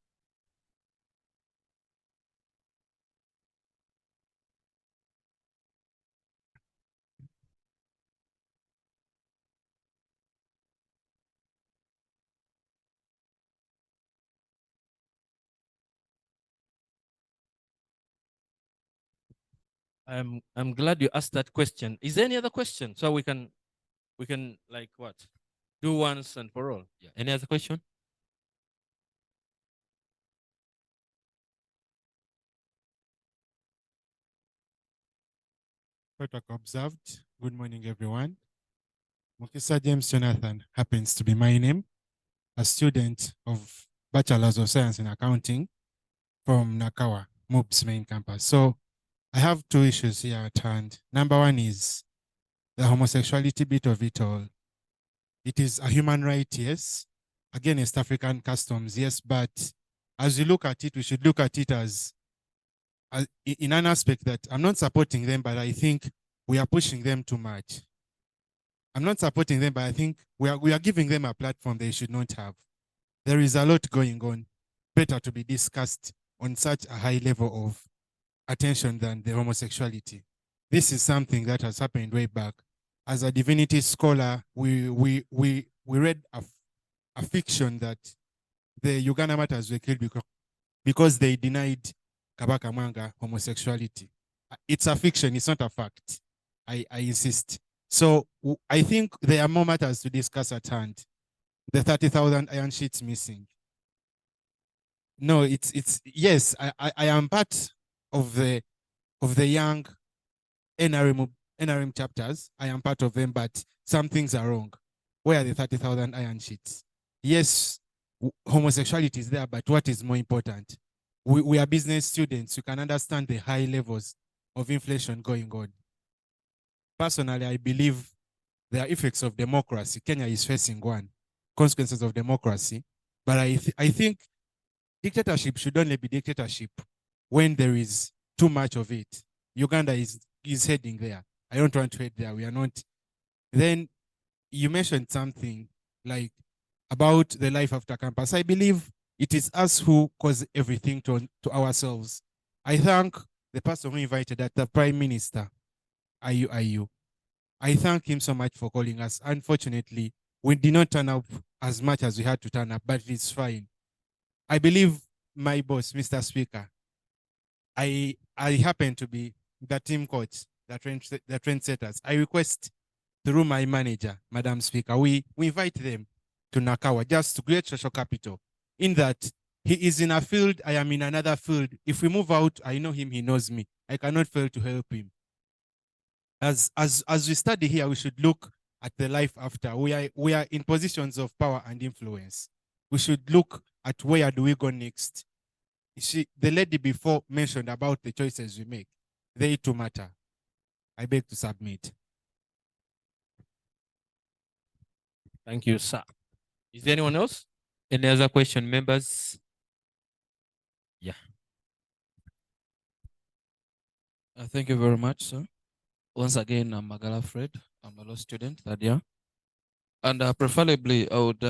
I'm glad you asked that question. Is there any other question? So we can like what? Do once and for all. Yeah. Any other question? Protocol observed. Good morning, everyone. Mukisa James Jonathan happens to be my name, a student of Bachelor's of Science in Accounting from Nakawa, MUB's main campus. So I have two issues here at hand. Number one is the homosexuality bit of it all. It is a human right, yes. Against African customs, yes. But as we look at it, we should look at it as in an aspect that I'm not supporting them, but I think we are pushing them too much. I'm not supporting them, but I think we are giving them a platform they should not have. There is a lot going on, better to be discussed on such a high level of attention than the homosexuality. This is something that has happened way back. As a divinity scholar, we read a fiction that the Uganda martyrs were killed because they denied Kabaka Mwanga homosexuality. It's a fiction, it's not a fact. I insist. So I think there are more matters to discuss at hand. The 30,000 iron sheets missing. No, it's yes, I am part of the young NRM chapters. I am part of them, but some things are wrong. Where are the 30,000 iron sheets? Yes, homosexuality is there, but what is more important? We are business students. You can understand the high levels of inflation going on. Personally, I believe there are effects of democracy. Kenya is facing one, consequences of democracy. But I think dictatorship should only be dictatorship when there is too much of it. Uganda is heading there. I don't want to head there. We are not. Then you mentioned something like about the life after campus. I believe it is us who cause everything to ourselves. I thank the person who invited that, the Prime Minister, IU. I thank him so much for calling us. Unfortunately, we did not turn up as much as we had to turn up, but it's fine. I believe my boss, Mr. Speaker, I happen to be the team coach, the trendsetters. I request through my manager, Madam Speaker, we invite them to Nakawa just to create social capital. In that he is in a field, I am in another field. If we move out, I know him, he knows me. I cannot fail to help him. As we study here, we should look at the life after. We are in positions of power and influence. we should look at where do we go next. The lady before mentioned about the choices we make. They too matter. I beg to submit. Thank you, sir. Is there anyone else? Any other question, members? Yeah. Thank you very much, sir. Once again, I'm Magala Fred. I'm a law student, third year. And preferably, I would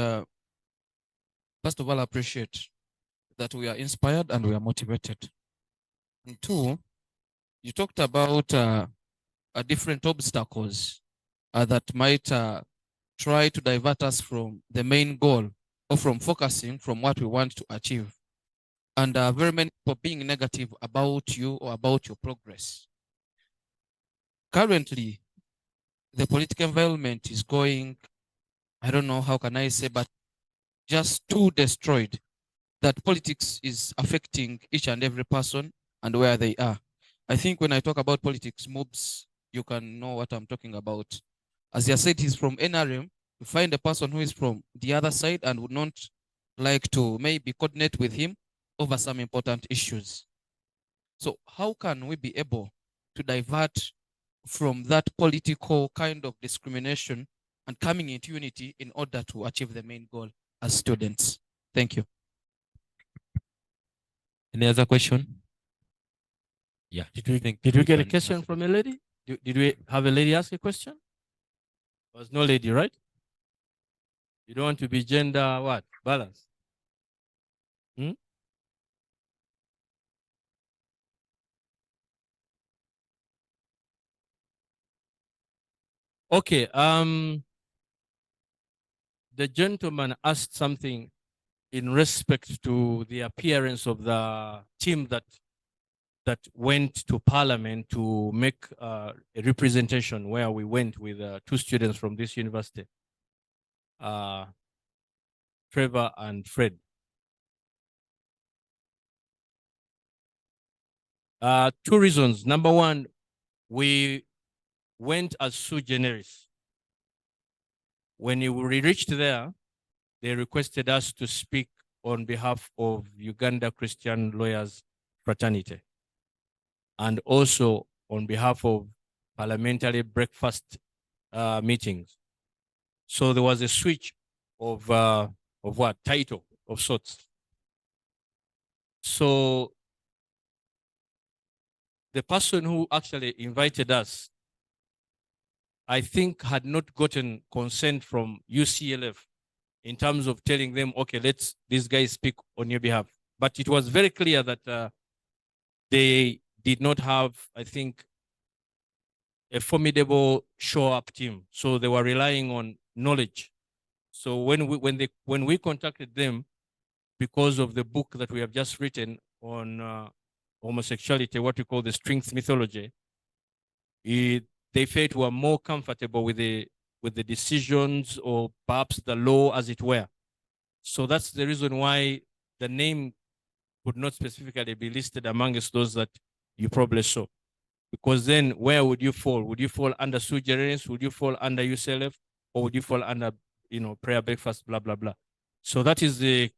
first of all appreciate that we are inspired and we are motivated. And two, you talked about different obstacles that might try to divert us from the main goal or from focusing from what we want to achieve. And very many people being negative about you or about your progress. Currently, the political environment is going, I don't know how can I say, but just too destroyed, that politics is affecting each and every person and where they are. I think when I talk about politics, mobs, you can know what I'm talking about. As I said, he's from NRM. You find a person who is from the other side and would not like to maybe coordinate with him over some important issues. So how can we be able to divert from that political kind of discrimination and coming into unity in order to achieve the main goal as students? Thank you. Any other question? Yeah. Did we get a question from a lady? Did we have a lady ask a question? There was no lady, right? You don't want to be gender what? Balanced. Hmm? Okay. The gentleman asked something in respect to the appearance of the team that went to Parliament to make a representation, where we went with 2 students from this university, Trevor and Fred. 2 reasons. Number one, we went as Suigeneris. When we reached there, they requested us to speak on behalf of Uganda Christian Lawyers Fraternity, and also on behalf of parliamentary breakfast meetings. So there was a switch of what? Title of sorts. So the person who actually invited us, I think, had not gotten consent from UCLF in terms of telling them, okay, let's these guys speak on your behalf. But it was very clear that they did not have, I think, a formidable show-up team. So they were relying on knowledge. So when we contacted them, because of the book that we have just written on homosexuality, what we call the strength mythology, they felt were more comfortable with the decisions, or perhaps the law, as it were. So that's the reason why the name could not specifically be listed amongst those that you probably saw. Because then where would you fall? Would you fall under Suigeneris? Would you fall under UCLF? Or would you fall under, prayer breakfast, blah, blah, blah. So that is the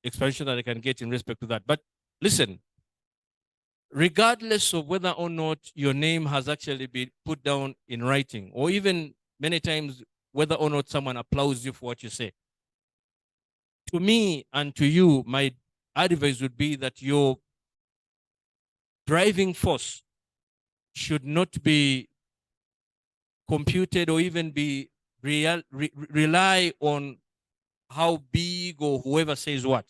explanation that I can get in respect to that. But listen, regardless of whether or not your name has actually been put down in writing, or even many times whether or not someone applauds you for what you say, to me and to you, my advice would be that your driving force should not be computed or even be rely on how big or whoever says what.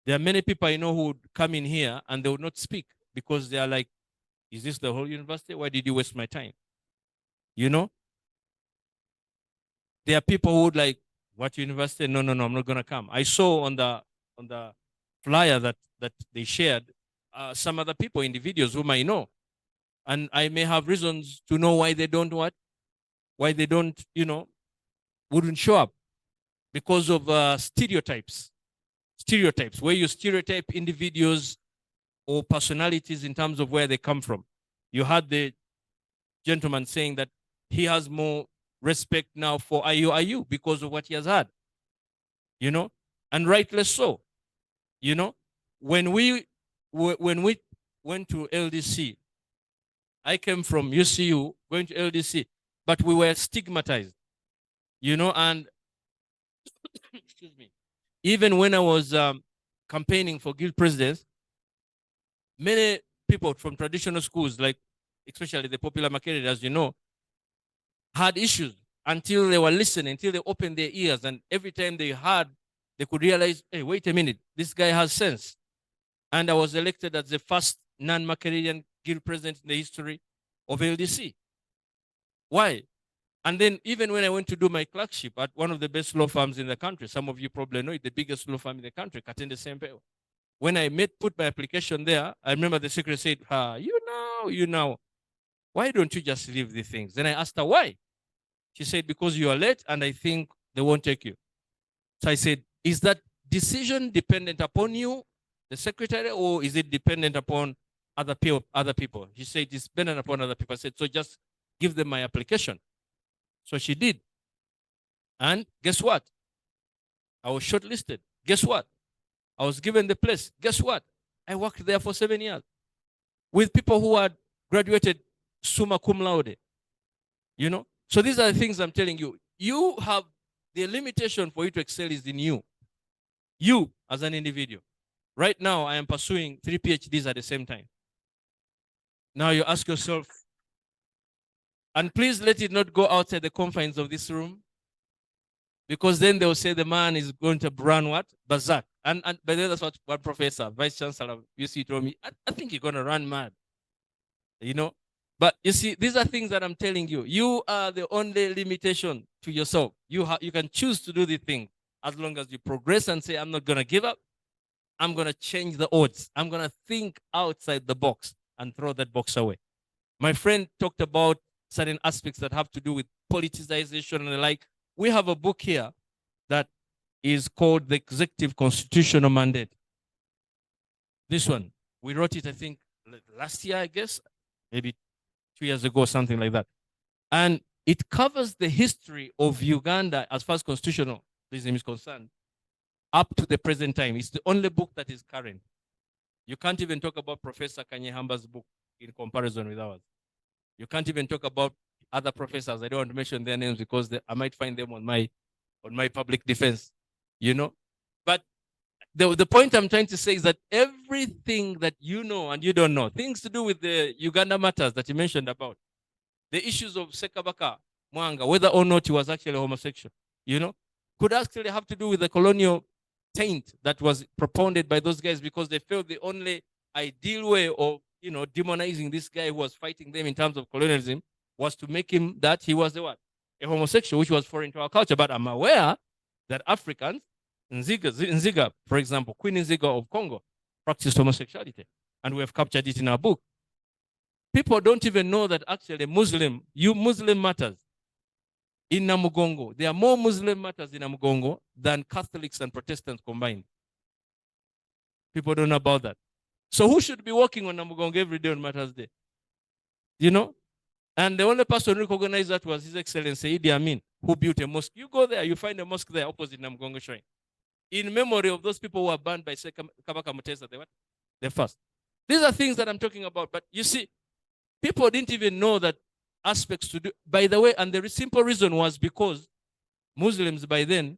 There are many people I know who would come in here and they would not speak because they are like, is this the whole university? Why did you waste my time? There are people who would like, what university? No, I'm not going to come. I saw on the flyer that they shared some other people, individuals whom I know. And I may have reasons to know why they don't wouldn't show up, because of stereotypes, where you stereotype individuals or personalities in terms of where they come from. You had the gentleman saying that he has more respect now for IU because of what he has had, you know, and rightly so. You know, when we went to LDC, I came from UCU going to LDC, but we were stigmatized, you know, and excuse me, even when I was campaigning for guild presidents, many people from traditional schools, like especially the popular market, as you know, had issues until they were listening, until they opened their ears, and every time they heard, they could realize, hey, wait a minute, this guy has sense. And I was elected as the first non-Makerelian guild president in the history of LDC. Why? And then even when I went to do my clerkship at one of the best law firms in the country, some of you probably know it, the biggest law firm in the country, Katende Sempe. When I put my application there, I remember the secretary said, you know, why don't you just leave the things? Then I asked her why. She said, because you are late and I think they won't take you. So I said, is that decision dependent upon you, the secretary, or is it dependent upon other people? She said, it's dependent upon other people. I said, so just give them my application. So she did. And guess what? I was shortlisted. Guess what? I was given the place. Guess what? I worked there for 7 years with people who had graduated summa cum laude. You know? So these are the things I'm telling you. You have the limitation for you to excel is in you. You as an individual. Right now, I am pursuing 3 PhDs at the same time. Now you ask yourself, and please let it not go outside the confines of this room, because then they'll say the man is going to run what? Berserk. And by the way, that's what one professor, vice chancellor, UC told me. I think you're going to run mad. You know? But you see, these are things that I'm telling you. You are the only limitation to yourself. You can choose to do the thing as long as you progress and say, I'm not going to give up. I'm going to change the odds. I'm going to think outside the box and throw that box away. My friend talked about certain aspects that have to do with politicization and the like. We have a book here that is called The Executive Constitutional Mandate. This one, we wrote it, I think, last year, I guess, maybe 2 years ago, something like that. And it covers the history of Uganda as far as constitutionalism is concerned, up to the present time. It's the only book that is current. You can't even talk about Professor Kanyehamba's book in comparison with ours. You can't even talk about other professors. I don't want to mention their names because I might find them on my public defense, you know. But the point I'm trying to say is that everything that you know and you don't know, things to do with the Uganda matters that you mentioned about, the issues of Sekabaka Mwanga, whether or not he was actually homosexual, you know, could actually have to do with the colonial taint that was propounded by those guys, because they felt the only ideal way of, you know, demonizing this guy who was fighting them in terms of colonialism was to make him that he was the what? A homosexual, which was foreign to our culture. But I'm aware that Africans, Nziga, for example, Queen Nziga of Congo, practiced homosexuality, and we have captured it in our book. People don't even know that actually Muslim matters in Namugongo. There are more Muslim matters in Namugongo than Catholics and Protestants combined. People don't know about that. So who should be working on Namugongo every day on Matters Day? You know? And the only person who recognized that was His Excellency Idi Amin, who built a mosque. You go there, you find a mosque there opposite Namugongo Shrine, in memory of those people who were banned by Kabaka Mutesa, the first. These are things that I'm talking about. But you see, people didn't even know that aspects to do. By the way, and the simple reason was because Muslims by then,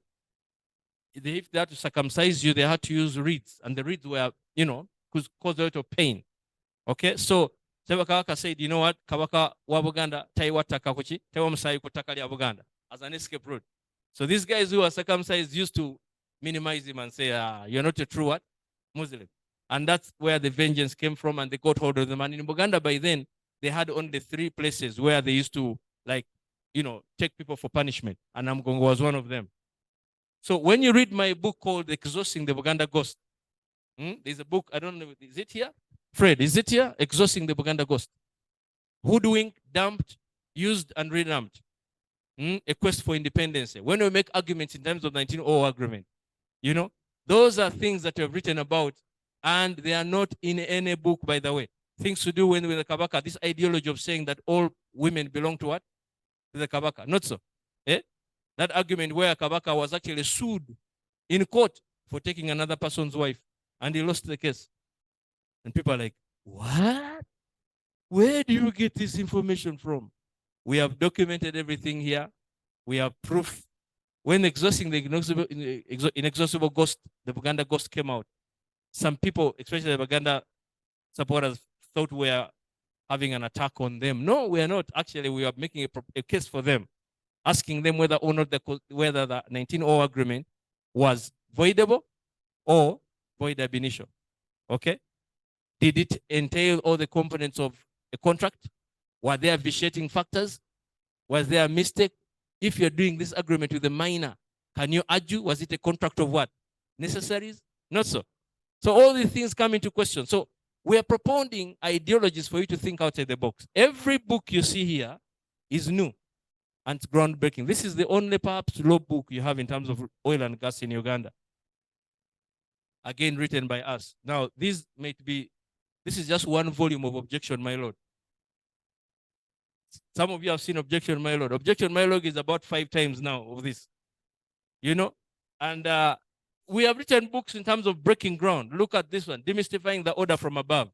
if they had to circumcise you, they had to use reeds. And the reeds were, you know, could cause a lot of pain. Okay, so Sebakawaka said, you know what, Kabaka wa Buganda, Taiwataka kuchi, Taiwamusai kutakali ya Buganda, as an escape route. So these guys who are circumcised used to minimize him and say, you're not a true what? Muslim. And that's where the vengeance came from, and they got hold of them. And in Buganda by then, they had only 3 places where they used to, like, you know, take people for punishment. And Namugongo was one of them. So when you read my book called Exhausting the Buganda Ghost, there's a book, I don't know, is it here? Fred, is it here? Exhausting the Buganda Ghost. Hoodwinked, dumped, used, and redumped. A quest for independence. When we make arguments in terms of 1900 agreement, you know, those are things that we've written about, and they are not in any book, by the way. Things to do with the Kabaka, this ideology of saying that all women belong to what? To the Kabaka. Not so. Eh? That argument where Kabaka was actually sued in court for taking another person's wife, and he lost the case. And people are like, what? Where do you get this information from? We have documented everything here. We have proof. When exhausting the inexhaustible ghost, the Buganda ghost came out, some people, especially the Buganda supporters, thought we were having an attack on them. No, we are not. Actually, we are making a case for them, asking them whether or not whether the 1900 agreement was voidable or void ab initio. Okay? Did it entail all the components of a contract? Were there vitiating factors? Was there a mistake? If you're doing this agreement with a minor, can you argue, was it a contract of what? Necessaries? Not so. So all these things come into question. So we are propounding ideologies for you to think outside the box. Every book you see here is new and groundbreaking. This is the only perhaps law book you have in terms of oil and gas in Uganda. Again, written by us. Now, this is just one volume of objection, my lord. Some of you have seen objection, my lord. Objection, my lord is about 5 times now of this. You know? And we have written books in terms of breaking ground. Look at this one, demystifying the order from above.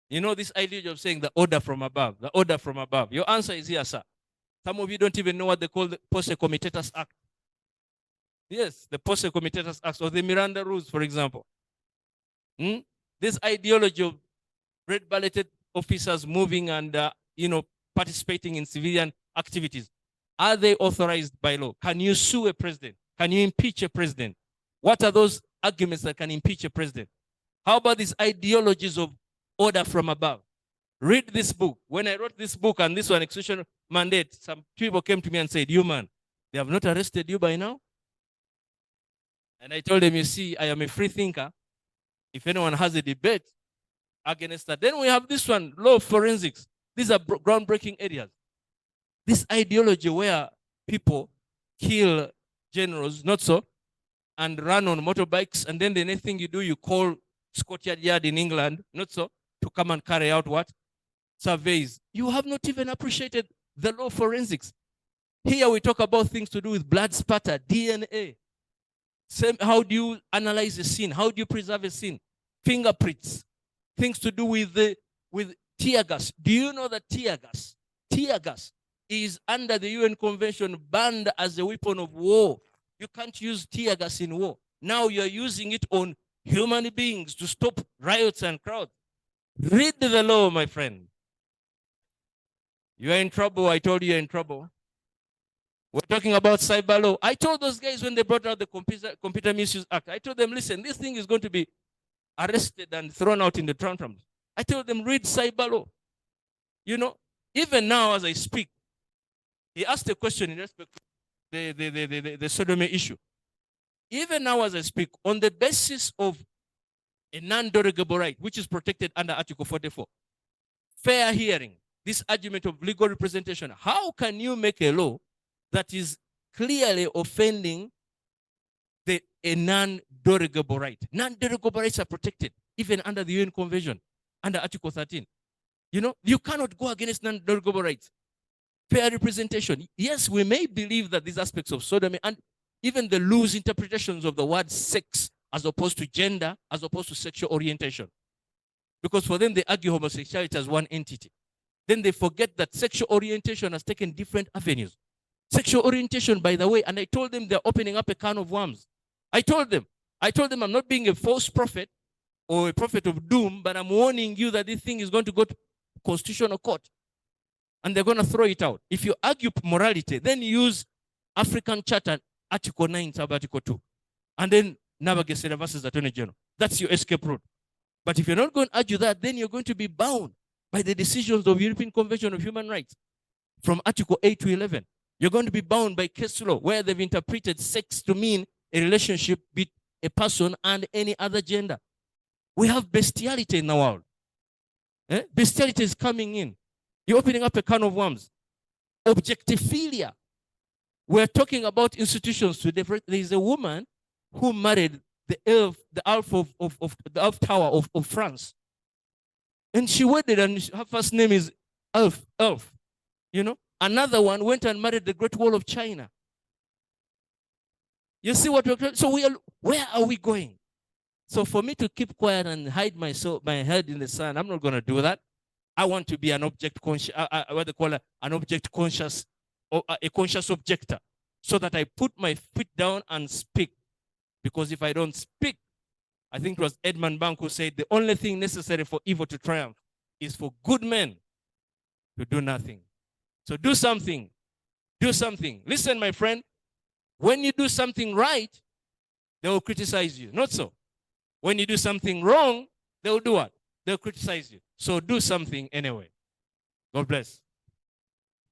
You know this idea of saying the order from above, the order from above. Your answer is here, sir. Some of you don't even know what they call the Posse Comitatus Act. Yes, the Posse Comitatus Act, or the Miranda Rules, for example. This ideology of red balloted officers moving and, participating in civilian activities. Are they authorized by law? Can you sue a president? Can you impeach a president? What are those arguments that can impeach a president? How about these ideologies of order from above? Read this book. When I wrote this book and this one, execution mandate, some people came to me and said, you man, they have not arrested you by now? And I told them, you see, I am a free thinker. If anyone has a debate against that, then we have this one, law of forensics. These are groundbreaking areas. This ideology where people kill generals, not so, and run on motorbikes, and then the next thing you do, you call Scotland Yard in England, not so, to come and carry out what? Surveys. You have not even appreciated the law of forensics. Here we talk about things to do with blood spatter, DNA. How do you analyze a scene? How do you preserve a scene? Fingerprints. Things to do with tear gas. Do you know that tear gas is under the UN Convention banned as a weapon of war? You can't use tear gas in war. Now you're using it on human beings to stop riots and crowds. Read the law, my friend. You are in trouble. I told you you're in trouble. We're talking about cyber law. I told those guys when they brought out the Computer Misuse Act, I told them, listen, this thing is going to be arrested and thrown out in the tantrums. I told them, read cyber law. You know, even now as I speak, he asked a question in respect to the sodomy issue. Even now as I speak, on the basis of a non-derogable right, which is protected under Article 44, fair hearing, this argument of legal representation, how can you make a law that is clearly offending a non-derogable right? Non-derogable rights are protected, even under the UN Convention, under Article 13. You know, you cannot go against non-derogable rights. Fair representation. Yes, we may believe that these aspects of sodomy and even the loose interpretations of the word sex as opposed to gender, as opposed to sexual orientation. Because for them, they argue homosexuality as one entity. Then they forget that sexual orientation has taken different avenues. Sexual orientation, by the way, and I told them they're opening up a can of worms. I told them I'm not being a false prophet or a prophet of doom, but I'm warning you that this thing is going to go to constitutional court. And they're going to throw it out. If you argue morality, then use African Charter, Article 9, Sub-Article 2. And then Nabagesera versus Attorney General. That's your escape route. But if you're not going to argue that, then you're going to be bound by the decisions of European Convention of Human Rights from Article 8 to 11. You're going to be bound by case law, where they've interpreted sex to mean a relationship between a person and any other gender. We have bestiality in the world. Bestiality is coming in. You're opening up a can of worms. Objectophilia. We're talking about institutions today. There is a woman who married the elf tower of France. And she wedded, and her first name is Elf. You know? Another one went and married the Great Wall of China. You see what we're so where are we going? So for me to keep quiet and hide my head in the sand, I'm not going to do that. I want to be an object conscious, what they call an object conscious, or a conscious objector, so that I put my feet down and speak. Because if I don't speak, I think it was Edmund Burke who said the only thing necessary for evil to triumph is for good men to do nothing. So do something. Do something. Listen, my friend, when you do something right, they will criticize you. Not so. When you do something wrong, they will do what? They'll criticize you. So do something anyway. God bless.